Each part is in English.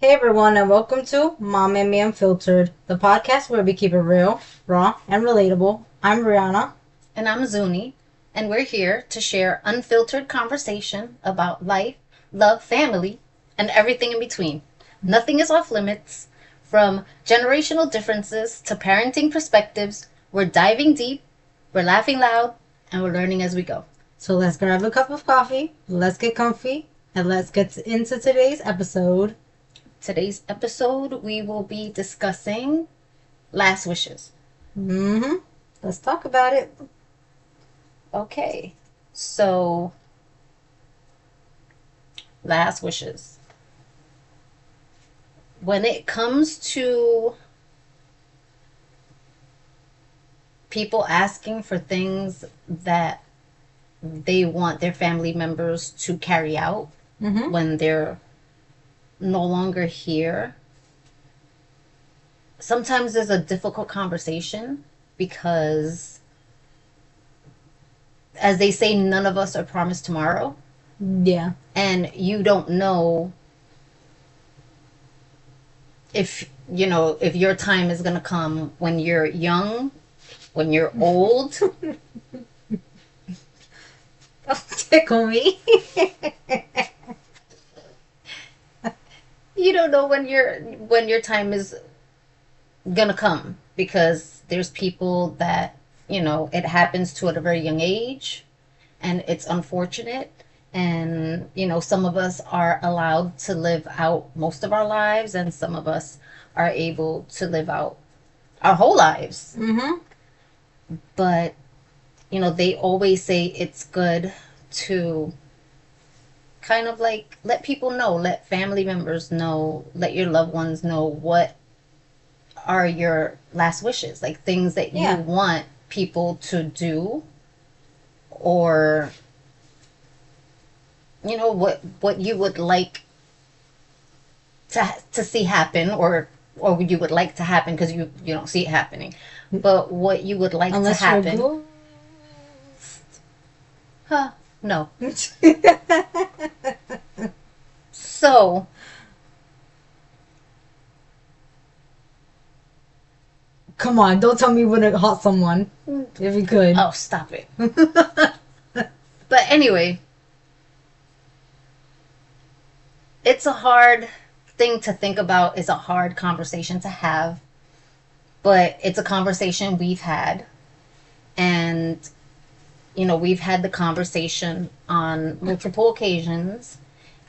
Hey everyone, and welcome to Mom and Me Unfiltered, the podcast where we keep it real, raw, and relatable. I'm Rihanna. And I'm Zuni, and we're here to share unfiltered conversation about life, love, family, and everything in between. Nothing is off limits. From generational differences to parenting perspectives, we're diving deep, we're laughing loud, and we're learning as we go. So let's grab a cup of coffee, let's get comfy, and let's get into today's episode. Today's episode, we will be discussing last wishes. Let's talk about it. Okay, so last wishes. When it comes to people asking for things that they want their family members to carry out when they're no longer here, sometimes there's a difficult conversation because, as they say, none of us are promised tomorrow. Yeah. And you don't know if your time is going to come when you're young, when you're old. Don't tickle me. You don't know when your time is gonna come, because there's people that it happens to at a very young age, and it's unfortunate. And some of us are allowed to live out most of our lives, and some of us are able to live out our whole lives. But they always say it's good to kind of like let people know, let family members know, let your loved ones know what are your last wishes, like things that you want people to do, or what you would like to see happen, or you would like to happen, because you don't see it happening, but what you would like Unless to happen. you're a Huh? No. So come on, don't tell me you wouldn't hurt someone if you could. Oh, stop it. But anyway, it's a hard thing to think about. It's a hard conversation to have, but it's a conversation we've had. And we've had the conversation on multiple occasions,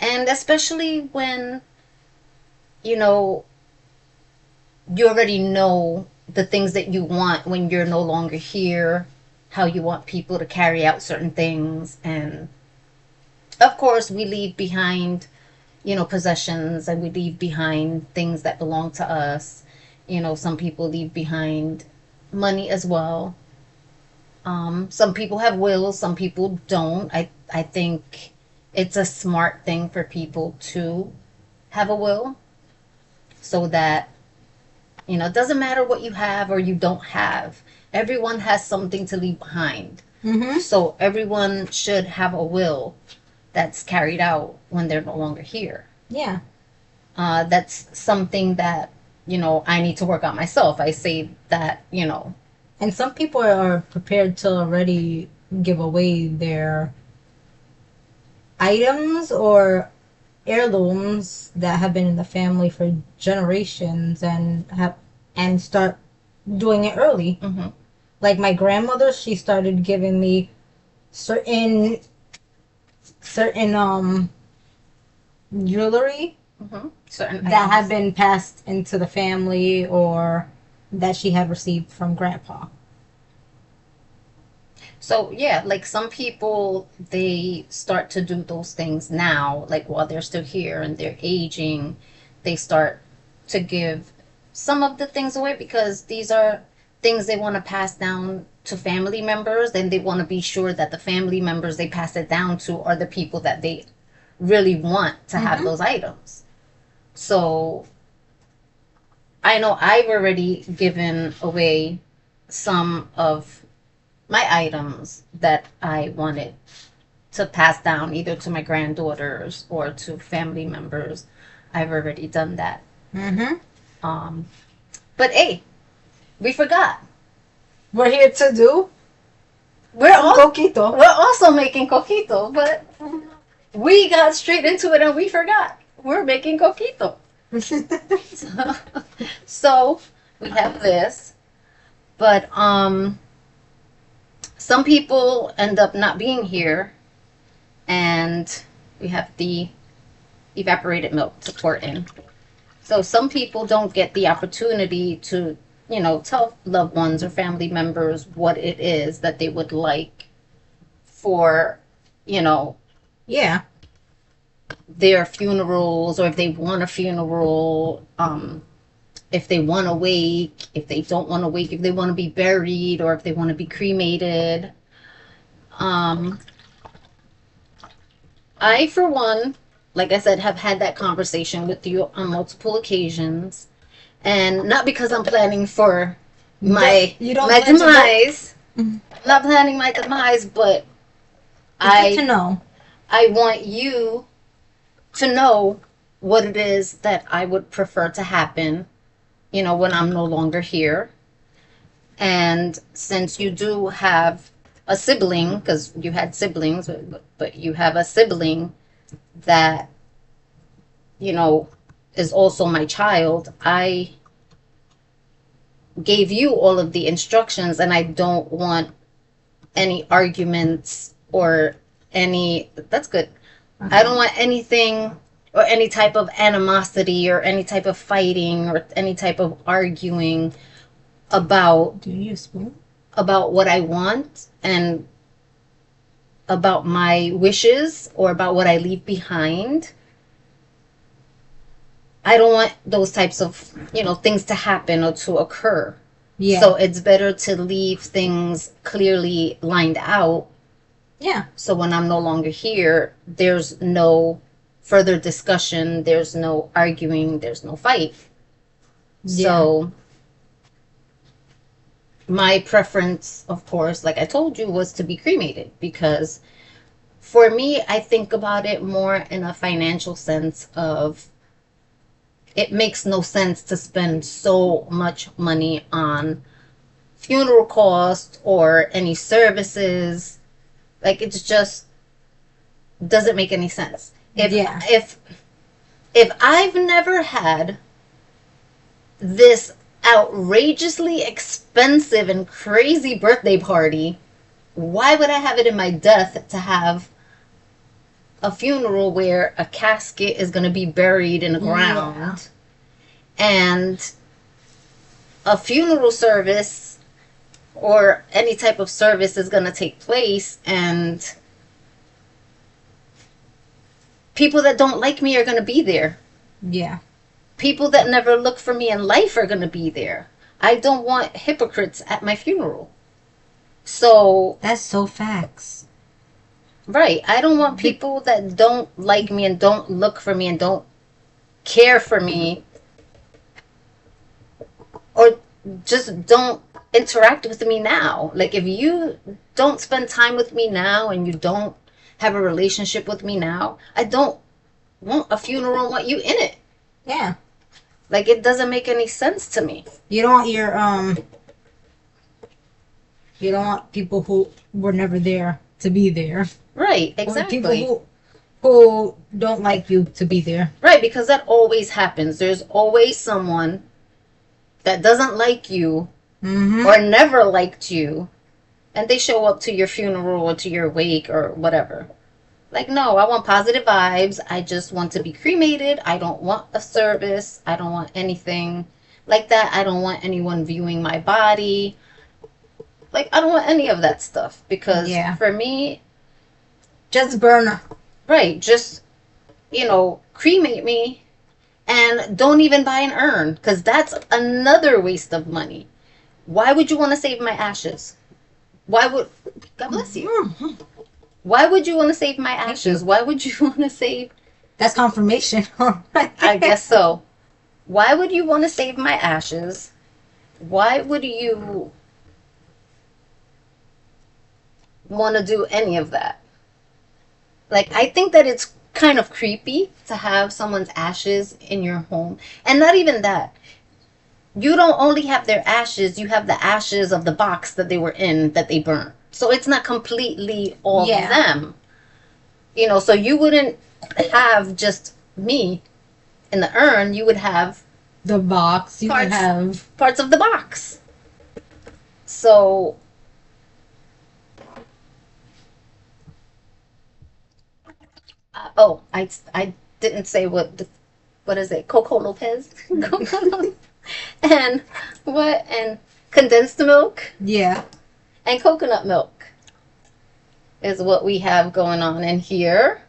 and especially when you already know the things that you want when you're no longer here, how you want people to carry out certain things. And of course, we leave behind possessions, and we leave behind things that belong to us. Some people leave behind money as well. Some people have wills, some people don't. I think it's a smart thing for people to have a will, so that it doesn't matter what you have or you don't have. Everyone has something to leave behind. So everyone should have a will that's carried out when they're no longer here. Yeah. That's something that I need to work on myself. I say that. And some people are prepared to already give away their items or heirlooms that have been in the family for generations and start doing it early. Like my grandmother, she started giving me certain jewelry Certain that had items. been passed into the family or that she had received from grandpa. So yeah, like some people, they start to do those things now, like while they're still here and they're aging, they start to give some of the things away, because these are things they want to pass down to family members, and they want to be sure that the family members they pass it down to are the people that they really want to have those items. So I know I've already given away some of my items that I wanted to pass down, either to my granddaughters or to family members. I've already done that. Mm-hmm. But hey, we forgot. We're here to do We're some all coquito. we're also making coquito, but we got straight into it and we forgot. We're making coquito. So we have this, but some people end up not being here, and we have the evaporated milk to pour in. So some people don't get the opportunity to, tell loved ones or family members what it is that they would like for, you know, Yeah. their funerals, or if they want a funeral, if they want to wake, if they don't want to wake, if they want to be buried, or if they want to be cremated. I, for one, like I said, have had that conversation with you on multiple occasions, and not because I'm planning for my You don't my plan to go- demise. I'm not planning my demise, but It's good to know. I want you to know what it is that I would prefer to happen, when I'm no longer here. And since you do have a sibling, because you had siblings, but you have a sibling that, is also my child, I gave you all of the instructions, and I don't want any arguments or any. That's good. Okay. I don't want anything or any type of animosity or any type of fighting or any type of arguing about Do you need a spoon? about what I want and about my wishes or about what I leave behind. I don't want those types of, things to happen or to occur. Yeah. So it's better to leave things clearly lined out. Yeah. So when I'm no longer here, there's no further discussion, there's no arguing, there's no fight. Yeah. So my preference, of course, like I told you, was to be cremated, because for me, I think about it more in a financial sense of, it makes no sense to spend so much money on funeral costs or any services. Like, it's just doesn't make any sense. If I've never had this outrageously expensive and crazy birthday party, why would I have it in my death to have a funeral where a casket is going to be buried in the ground, and a funeral service or any type of service is going to take place, and people that don't like me are going to be there. Yeah. People that never look for me in life are going to be there. I don't want hypocrites at my funeral. So That's so facts. right, I don't want people that don't like me and don't look for me and don't care for me, or just don't interact with me now. Like, if you don't spend time with me now and you don't have a relationship with me now, I don't want a funeral and want you in it. Yeah. Like, it doesn't make any sense to me. You don't want your you don't want people who were never there to be there. Right, Or exactly. people who don't like you to be there. Right, because that always happens. There's always someone that doesn't like you or never liked you, and they show up to your funeral or to your wake or whatever. Like, no, I want positive vibes. I just want to be cremated. I don't want a service. I don't want anything like that. I don't want anyone viewing my body. Like, I don't want any of that stuff, because for me, just burn. right, just, cremate me and don't even buy an urn, because that's another waste of money. Why would you want to save my ashes? God bless you. Why would you want to save my ashes? Why would you want to save... That's confirmation. I guess so. Why would you want to save my ashes? Why would you want to do any of that? Like, I think that it's kind of creepy to have someone's ashes in your home. And not even that. You don't only have their ashes, you have the ashes of the box that they were in that they burnt. So it's not completely all of them. You know, so you wouldn't have just me in the urn, you would have the box, you would have parts of the box. So I didn't say what is it? Coco Lopez. and what and condensed milk. Yeah. And coconut milk is what we have going on in here.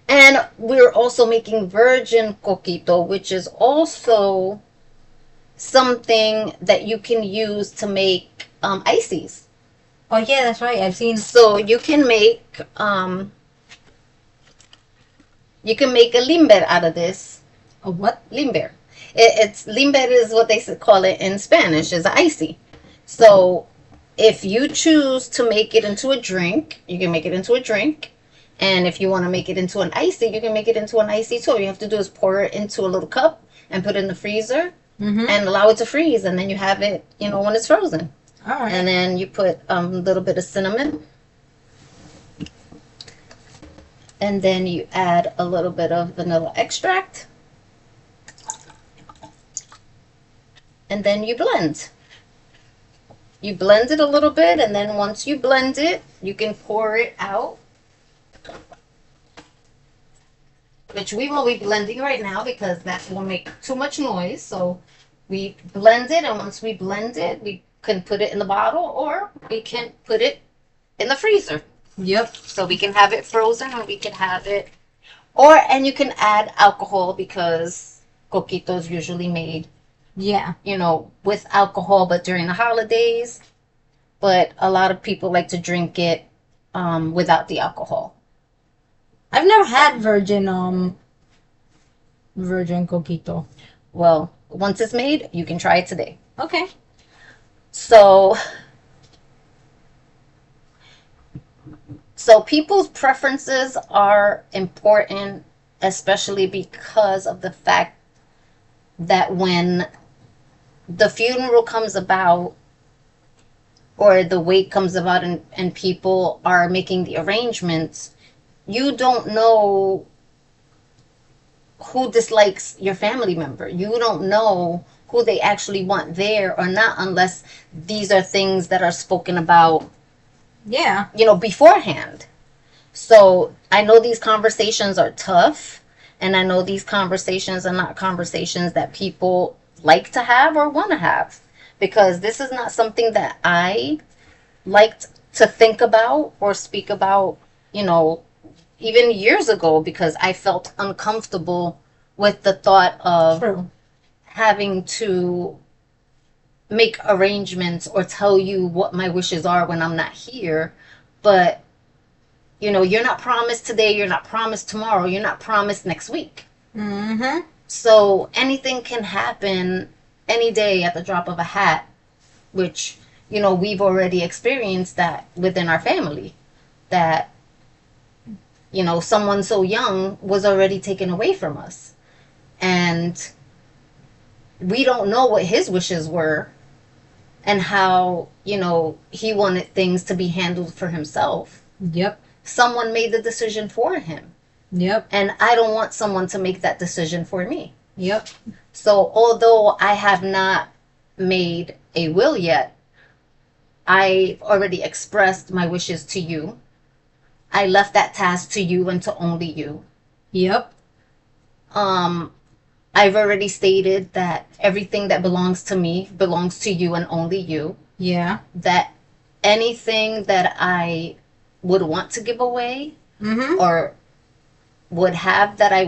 And we're also making virgin coquito, which is also something that you can use to make ices. Oh yeah, that's right. I've seen. So you can make a limber out of this. A what? Limber. It's limber is what they call it in Spanish, is icy. So if you choose to make it into a drink, you can make it into a drink. And if you want to make it into an icy, you can make it into an icy too. All you have to do is pour it into a little cup and put it in the freezer and allow it to freeze. And then you have it, you know, when it's frozen. All right. And then you put a little bit of cinnamon. And then you add a little bit of vanilla extract. And then you blend. You blend it a little bit, and then once you blend it, you can pour it out. Which we won't be blending right now because that will make too much noise. So we blend it, and once we blend it, we can put it in the bottle or we can put it in the freezer. Yep. So we can have it frozen or we can have it, and you can add alcohol because coquito is usually made, you know, with alcohol, but during the holidays. But a lot of people like to drink it without the alcohol. I've never had virgin coquito. Well, once it's made, you can try it today. Okay. So people's preferences are important, especially because of the fact that when the funeral comes about or the wake comes about and people are making the arrangements, you don't know who dislikes your family member. You don't know who they actually want there or not unless these are things that are spoken about, you know, beforehand. So I know these conversations are tough, and I know these conversations are not conversations that people like to have or want to have, because this is not something that I liked to think about or speak about, you know, even years ago, because I felt uncomfortable with the thought of having to make arrangements or tell you what my wishes are when I'm not here. But, you know, you're not promised today, you're not promised tomorrow, you're not promised next week. Mm-hmm. So anything can happen any day at the drop of a hat, which, you know, we've already experienced that within our family, that, you know, someone so young was already taken away from us. And we don't know what his wishes were and how, you know, he wanted things to be handled for himself. Yep. Someone made the decision for him. Yep. And I don't want someone to make that decision for me. Yep. So although I have not made a will yet, I've already expressed my wishes to you. I left that task to you and to only you. Yep. I've already stated that everything that belongs to me belongs to you and only you. Yeah. That anything that I would want to give away or would have that I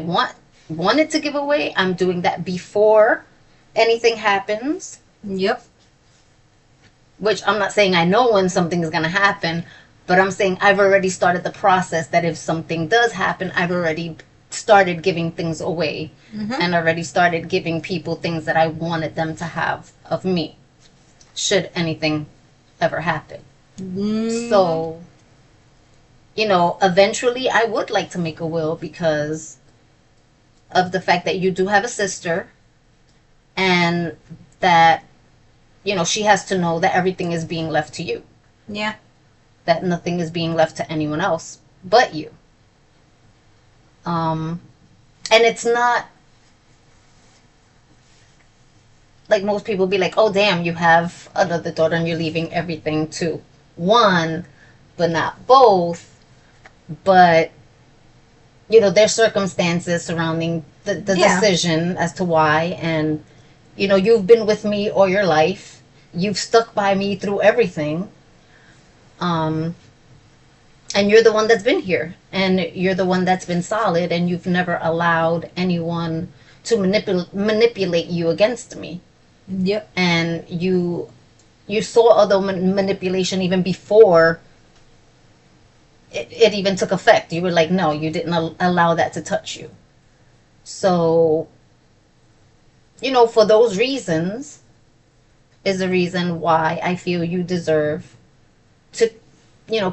wanted to give away, I'm doing that before anything happens. Yep. Which I'm not saying I know when something is going to happen, but I'm saying I've already started the process that if something does happen, I've already started giving things away and already started giving people things that I wanted them to have of me, should anything ever happen. So Eventually I would like to make a will because of the fact that you do have a sister, and that, she has to know that everything is being left to you, Yeah. that nothing is being left to anyone else but you. Um, and it's not like most people be like, oh, damn, you have another daughter and you're leaving everything to one, but not both. But, there's circumstances surrounding the Yeah. decision as to why. And, you've been with me all your life. You've stuck by me through everything. Um, and you're the one that's been here. And you're the one that's been solid. And you've never allowed anyone to manipulate you against me. Yep. And you saw other manipulation even before it even took effect. You were like, no, you didn't allow that to touch you. So, for those reasons is the reason why I feel you deserve to,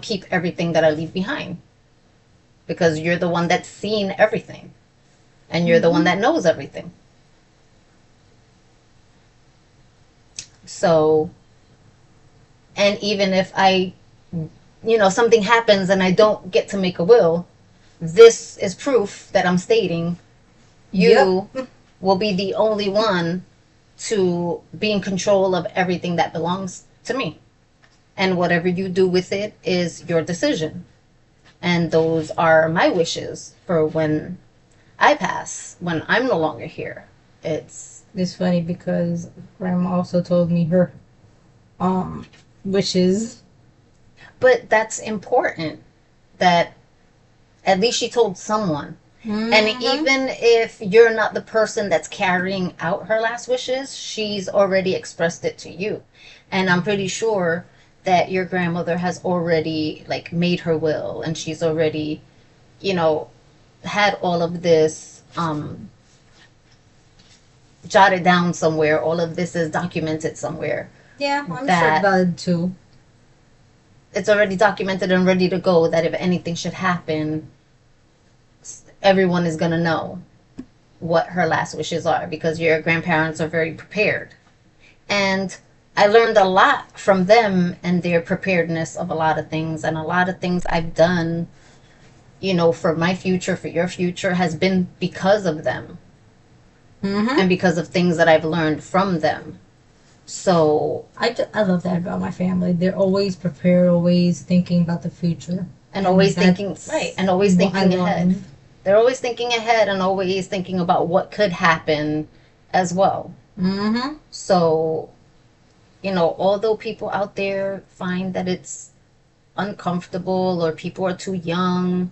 keep everything that I leave behind. Because you're the one that's seen everything. And you're the one that knows everything. So, and even if something happens and I don't get to make a will, this is proof that I'm stating you will be the only one to be in control of everything that belongs to me. And whatever you do with it is your decision. And those are my wishes for when I pass, when I'm no longer here. It's funny because Grandma also told me her wishes. But that's important that at least she told someone. Mm-hmm. And even if you're not the person that's carrying out her last wishes, she's already expressed it to you. And I'm pretty sure that your grandmother has already made her will, and she's already, had all of this jotted down somewhere. All of this is documented somewhere. Yeah, I'm sure about it too. It's already documented and ready to go that if anything should happen, everyone is going to know what her last wishes are because your grandparents are very prepared. And I learned a lot from them and their preparedness of a lot of things. And a lot of things I've done, for my future, for your future, has been because of them. Mm-hmm. And because of things that I've learned from them. So I love that about my family. They're always prepared, always thinking about the future. And always thinking, right, and always thinking ahead. They're always thinking ahead and always thinking about what could happen as well. Mm-hmm. So, although people out there find that it's uncomfortable or people are too young.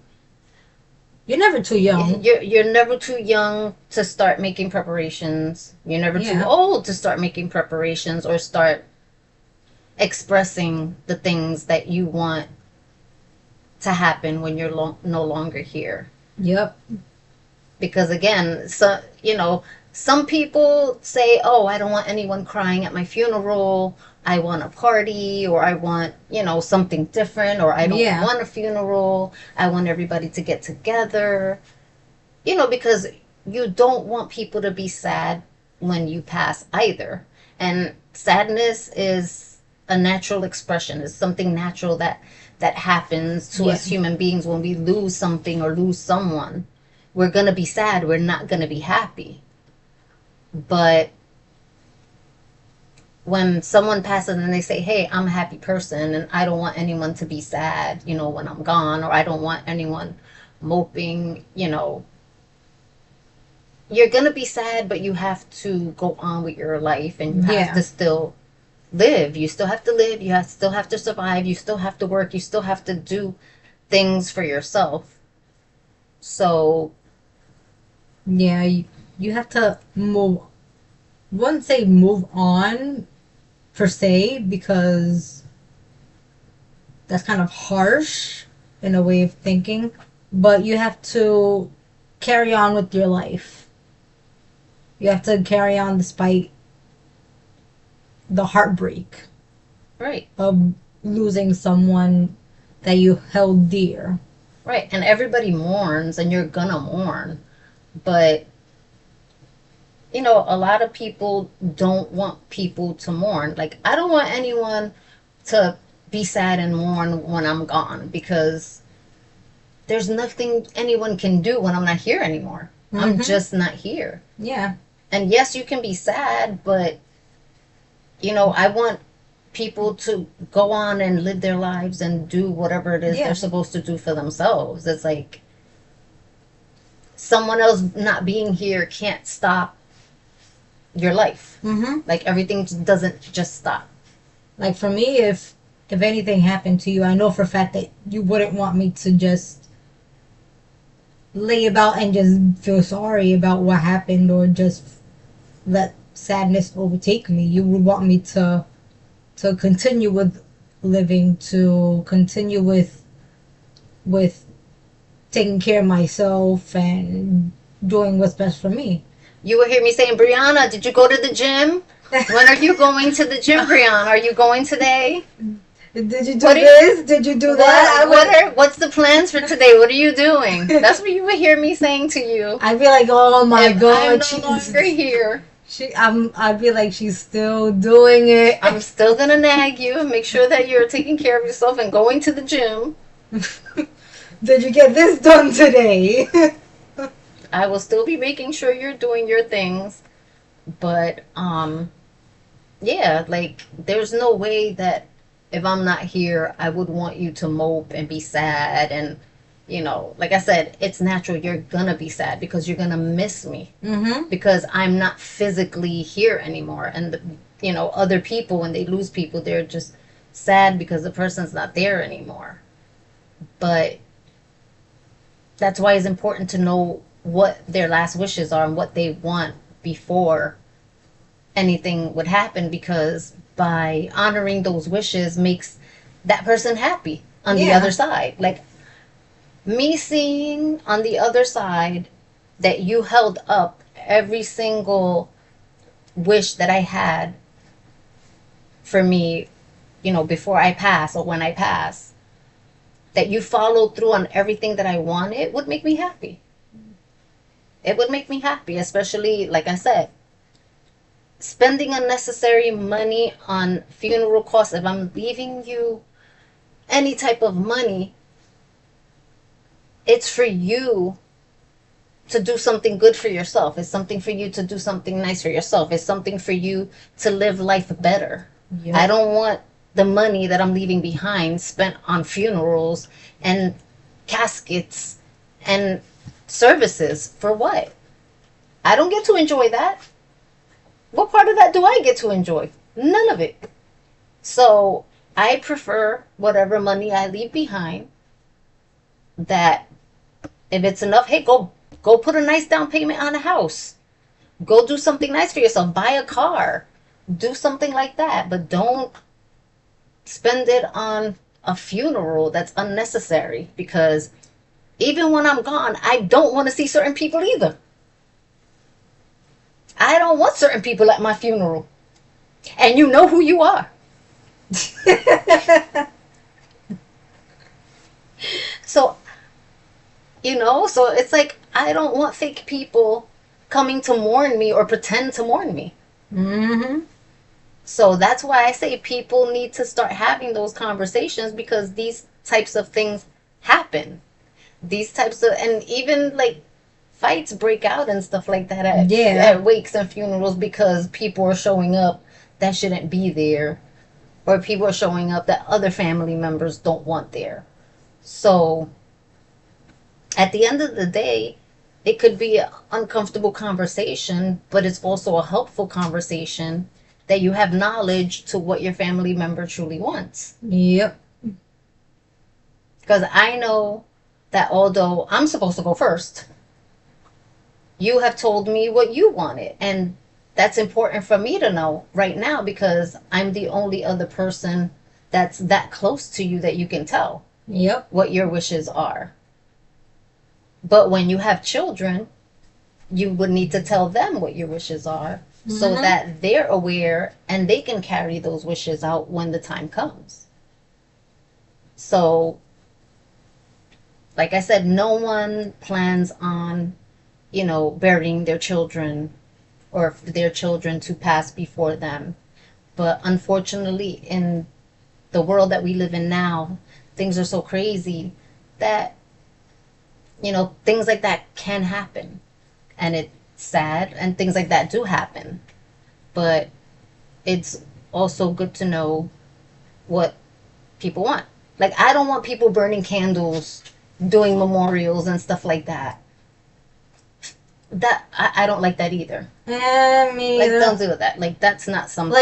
You're never too young. You're never too young to start making preparations. You're never too old to start making preparations or start expressing the things that you want to happen when you're no longer here. Yep. Because again, some people say, oh, I don't want anyone crying at my funeral. I want a party, or I want, something different, or I don't want a funeral. I want everybody to get together. Because you don't want people to be sad when you pass either. And sadness is a natural expression. It's something natural that happens to us human beings when we lose something or lose someone. We're going to be sad. We're not going to be happy. But when someone passes and they say, hey, I'm a happy person and I don't want anyone to be sad, when I'm gone, or I don't want anyone moping, you're going to be sad, but you have to go on with your life and you have to still live. You still have to live. You still have to survive. You still have to work. You still have to do things for yourself. So, yeah, you have to move. Wouldn't say move on per se, because that's kind of harsh in a way of thinking, but you have to carry on with your life. You have to carry on despite the heartbreak, right, of losing someone that you held dear. Right. And everybody mourns, and you're gonna mourn. But, a lot of people don't want people to mourn. Like, I don't want anyone to be sad and mourn when I'm gone, because there's nothing anyone can do when I'm not here anymore. I'm just not here. Yeah. And yes, you can be sad, but, I want people to go on and live their lives and do whatever it is they're supposed to do for themselves. It's like someone else not being here can't stop your life. Like, everything doesn't just stop. Like, for me, if anything happened to you, I know for a fact that you wouldn't want me to just lay about and just feel sorry about what happened, or just let sadness overtake me. You would want me to continue with living, to continue with taking care of myself and doing what's best for me. You will hear me saying, Brianna, did you go to the gym? When are you going to the gym, Brianna? Are you going today? Did you do this? Did you do that? What's the plans for today? What are you doing? That's what you would hear me saying to you. I'd be like, oh my God, I'm no longer here. I'd be like, she's still doing it. I'm still gonna nag you and make sure that you're taking care of yourself and going to the gym. Did you get this done today? I will still be making sure you're doing your things, but yeah, like, there's no way that if I'm not here, I would want you to mope and be sad. And, like I said, it's natural. You're gonna be sad because you're gonna miss me, because I'm not physically here anymore. And, other people, when they lose people, they're just sad because the person's not there anymore. But that's why it's important to know what their last wishes are and what they want before anything would happen, because by honoring those wishes makes that person happy on the other side. Like, me seeing on the other side that you held up every single wish that I had for me, before I pass or when I pass, that you followed through on everything that I wanted, would make me happy. It would make me happy, especially, like I said, spending unnecessary money on funeral costs. If I'm leaving you any type of money, it's for you to do something good for yourself. It's something for you to do something nice for yourself. It's something for you to live life better. Yep. I don't want the money that I'm leaving behind spent on funerals and caskets and services. For what? I don't get to enjoy that. What part of that do I get to enjoy? None of it. So I prefer whatever money I leave behind, that if it's enough, hey, go put a nice down payment on a house. Go do something nice for yourself. Buy a car. Do something like that. But don't spend it on a funeral that's unnecessary, because even when I'm gone, I don't want to see certain people either. I don't want certain people at my funeral. And you know who you are. So, so it's like, I don't want fake people coming to mourn me or pretend to mourn me. So that's why I say people need to start having those conversations, because these types of things happen. These types of, and even like fights break out and stuff like that at wakes and funerals, because people are showing up that shouldn't be there, or people are showing up that other family members don't want there. So at the end of the day, it could be an uncomfortable conversation, but it's also a helpful conversation, that you have knowledge to what your family member truly wants. Yep. Because I know that although I'm supposed to go first, you have told me what you wanted. And that's important for me to know right now, because I'm the only other person that's that close to you that you can tell what your wishes are. But when you have children, you would need to tell them what your wishes are, so that they're aware and they can carry those wishes out when the time comes. So like I said, no one plans on, burying their children or their children to pass before them. But unfortunately, in the world that we live in now, things are so crazy that, things like that can happen. And it's sad, and things like that do happen. But it's also good to know what people want. Like, I don't want people burning candles, doing memorials and stuff like that. I don't like that either. Me Like, either. don't do that. Like, that's not something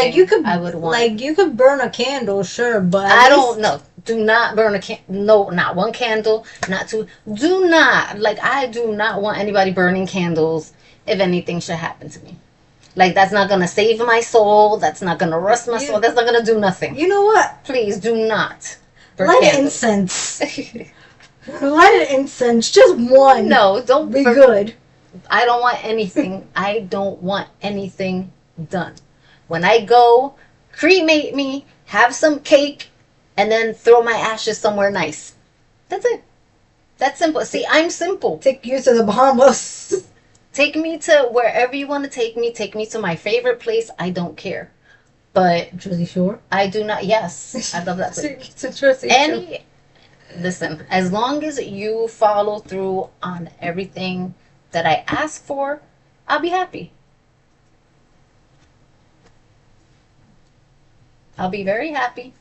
I would want. Like, you could burn a candle, sure, but I don't know. Do not burn a no, not one candle, not two. Do not. Like, I do not want anybody burning candles if anything should happen to me. Like, that's not gonna save my soul. That's not gonna rust my soul. That's not gonna do nothing. You know what? Please do not burn Light candles. incense. Light incense. Just one. No, don't be good. I don't want anything. I don't want anything done. When I go, cremate me, have some cake, and then throw my ashes somewhere nice. That's it. That's simple. See, I'm simple. Take you to the Bahamas. Take me to wherever you want to take me. Take me to my favorite place. I don't care. But Jersey Shore. I do not. Yes, I love that place. To Jersey Shore. Listen, as long as you follow through on everything that I ask for, I'll be happy. I'll be very happy.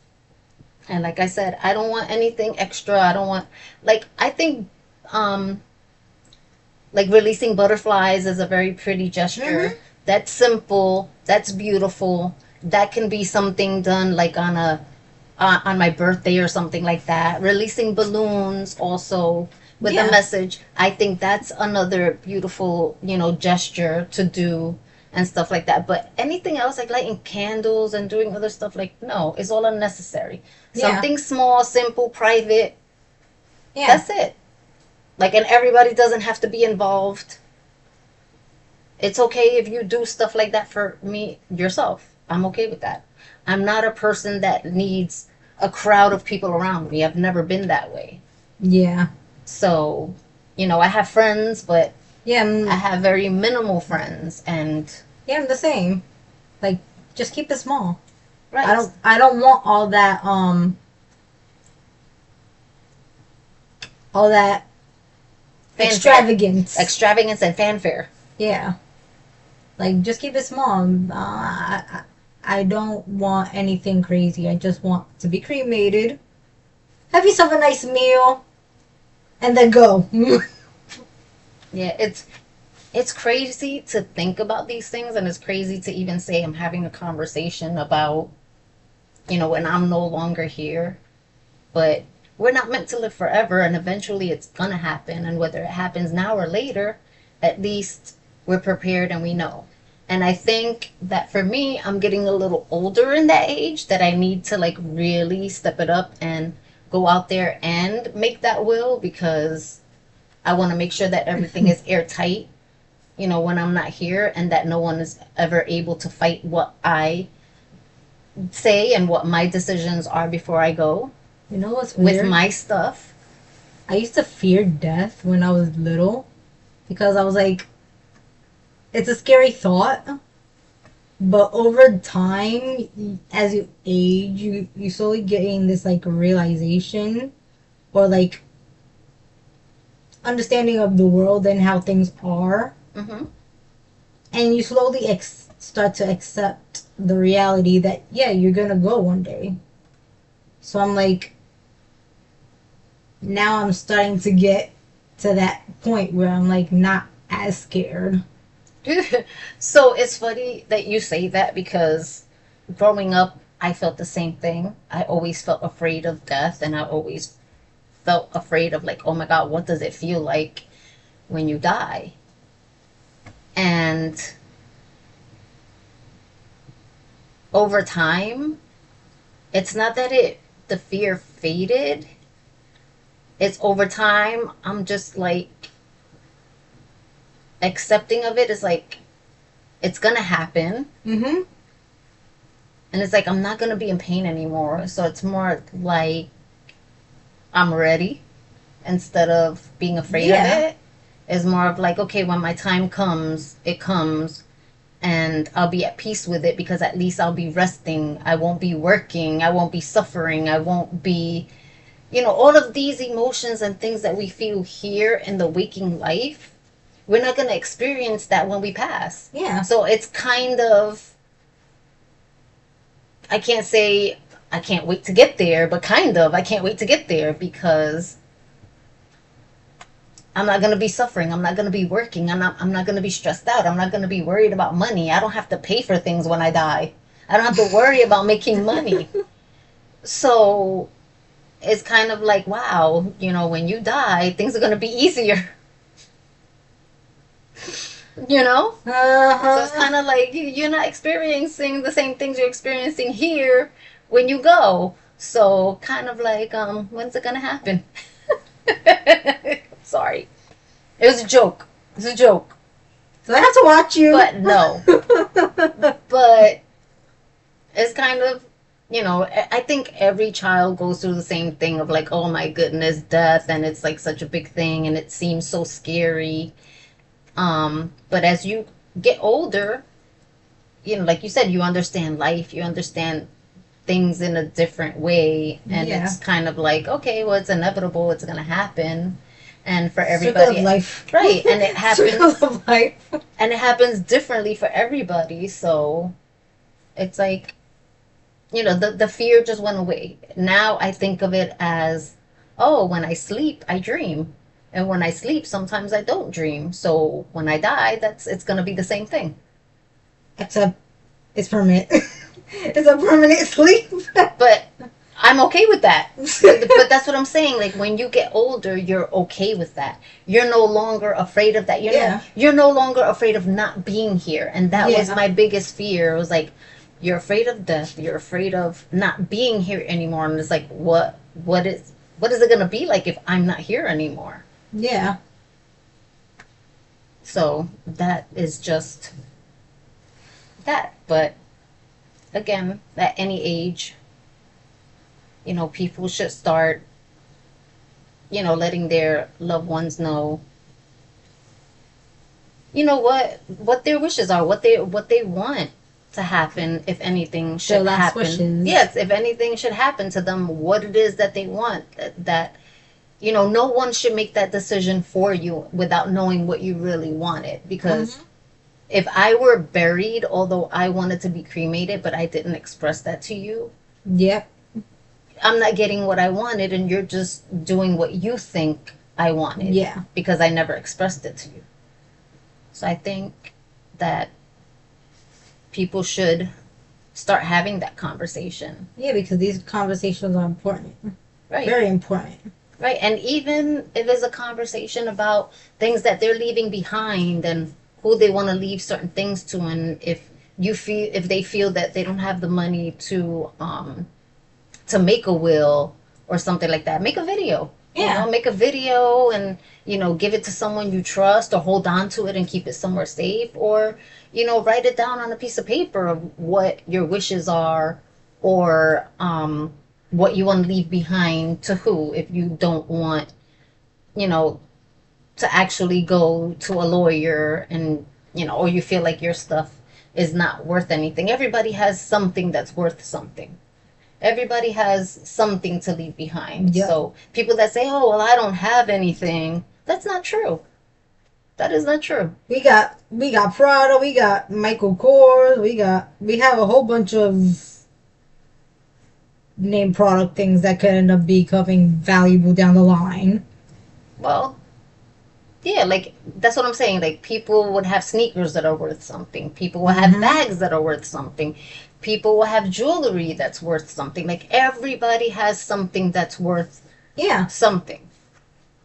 And like I said, I don't want anything extra. I don't want, like, I think, like, releasing butterflies is a very pretty gesture. Mm-hmm. That's simple. That's beautiful. That can be something done like on my birthday or something like that. Releasing balloons also with a message. I think that's another beautiful, gesture to do and stuff like that. But anything else, like lighting candles and doing other stuff, like, no, it's all unnecessary. Yeah. Something small, simple, private. Yeah. That's it. Like, and everybody doesn't have to be involved. It's okay if you do stuff like that for me yourself. I'm okay with that. I'm not a person that needs a crowd of people around me. I've never been that way. Yeah. So, I have friends, but I have very minimal friends, and yeah, I'm the same. Like, just keep it small. Right. I don't want all that extravagance and fanfare. Yeah. Like, just keep it small. I don't want anything crazy. I just want to be cremated, have yourself a nice meal, and then go. Yeah, it's crazy to think about these things, and it's crazy to even say I'm having a conversation about, when I'm no longer here. But we're not meant to live forever, and eventually it's gonna happen. And whether it happens now or later, at least we're prepared and we know. And I think that for me, I'm getting a little older in that age that I need to, like, really step it up and go out there and make that will, because I want to make sure that everything is airtight, when I'm not here, and that no one is ever able to fight what I say and what my decisions are before I go. You know what's weird? With my stuff. I used to fear death when I was little, because I was like, it's a scary thought, but over time, as you age, you slowly gain this, like, realization, or, like, understanding of the world and how things are. Mm-hmm. And you slowly start to accept the reality that, yeah, you're gonna go one day. So I'm like, now I'm starting to get to that point where I'm, like, not as scared. So it's funny that you say that, because growing up, I felt the same thing. I always felt afraid of death, and I always felt afraid of, like, oh my God, what does it feel like when you die? And over time, it's not that the fear faded. It's over time, I'm just, like, accepting of it. Is like, it's gonna happen. Mm-hmm. And it's like, I'm not gonna be in pain anymore. So it's more like, I'm ready. instead of being afraid of it. It's more of like, okay, when my time comes, it comes, and I'll be at peace with it because at least I'll be resting. I won't be working. I won't be suffering. I won't be, all of these emotions and things that we feel here in the waking life, we're not going to experience that when we pass. Yeah. So it's kind of, I can't say I can't wait to get there, but kind of, I can't wait to get there because I'm not going to be suffering. I'm not going to be working. I'm not going to be stressed out. I'm not going to be worried about money. I don't have to pay for things when I die. I don't have to worry about making money. So it's kind of like, wow, when you die, things are going to be easier. So it's kind of like you're not experiencing the same things you're experiencing here when you go. So kind of like, when's it going to happen? Sorry. It was a joke. It was a joke. So I have to watch you. But no. But it's kind of, I think every child goes through the same thing of like, oh my goodness, death. And it's like such a big thing and it seems so scary. But as you get older, like you said, you understand life. You understand things in a different way. And it's kind of like, okay, well, it's inevitable. It's going to happen. And for everybody, circle of life. Right? And it happens. Circle of life. And it happens differently for everybody. So it's like, the fear just went away. Now I think of it as, oh, when I sleep, I dream, and when I sleep, sometimes I don't dream. So when I die, it's gonna be the same thing. Except it's permanent. It's a permanent sleep. But I'm okay with that. But that's what I'm saying. Like when you get older, you're okay with that. You're no longer afraid of that. You're no longer afraid of not being here. And that was my biggest fear. It was like, you're afraid of death. You're afraid of not being here anymore. And it's like, what is it going to be like if I'm not here anymore? Yeah. So that is just that. But again, at any age, people should start, letting their loved ones know, what their wishes are, what they want to happen, if anything should happen. Wishes. Yes, if anything should happen to them, what it is that they want. That no one should make that decision for you without knowing what you really wanted. Because if I were buried, although I wanted to be cremated, but I didn't express that to you. Yep. I'm not getting what I wanted, and you're just doing what you think I wanted. Yeah. Because I never expressed it to you. So I think that people should start having that conversation. Yeah, because these conversations are important. Right. Very important. Right. And even if it's a conversation about things that they're leaving behind and who they want to leave certain things to, and if they feel that they don't have the money to make a will or something like that, make a video. Yeah. Make a video and, give it to someone you trust, or hold on to it and keep it somewhere safe, or, write it down on a piece of paper of what your wishes are, or what you want to leave behind to who, if you don't want, to actually go to a lawyer and, or you feel like your stuff is not worth anything. Everybody has something that's worth something. Everybody has something to leave behind. Yep. So people that say, oh, well, I don't have anything, that's not true. That is not true. We got Prada, we got Michael Kors, we have a whole bunch of name product things that could end up becoming valuable down the line. Well, yeah, like that's what I'm saying. Like people would have sneakers that are worth something. People will have bags that are worth something. People will have jewelry that's worth something. Like everybody has something that's worth something.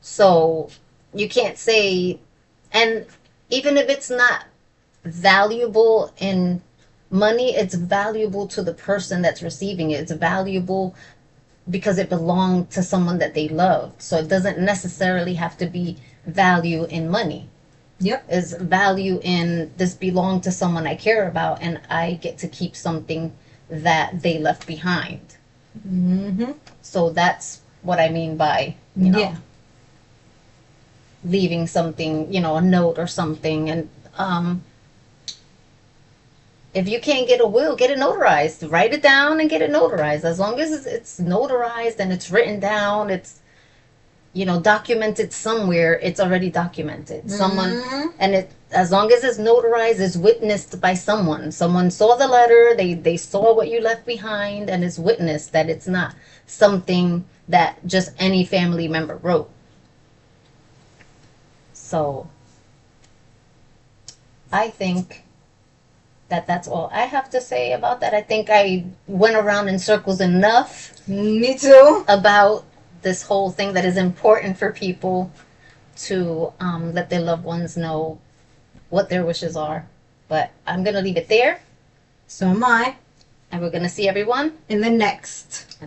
So you can't say, and even if it's not valuable in money, it's valuable to the person that's receiving it. It's valuable because it belonged to someone that they loved. So it doesn't necessarily have to be value in money. Yep. Is value in this belonged to someone I care about, and I get to keep something that they left behind. Mm-hmm. So that's what I mean by, you know. Yeah. leaving something, you know, a note or something. And if you can't get a will, get it notarized. Write it down and get it notarized. As long as it's notarized and it's written down, it's, you know, documented somewhere, it's already documented. Someone, and it, as long as it's notarized, it's witnessed by someone. Someone saw the letter, they saw what you left behind, and it's witnessed that it's not something that just any family member wrote. So I think that that's all I have to say about that. I think I went around in circles enough. Me too. About this whole thing that is important for people to let their loved ones know what their wishes are. But I'm going to leave it there. So am I. And we're going to see everyone in the next.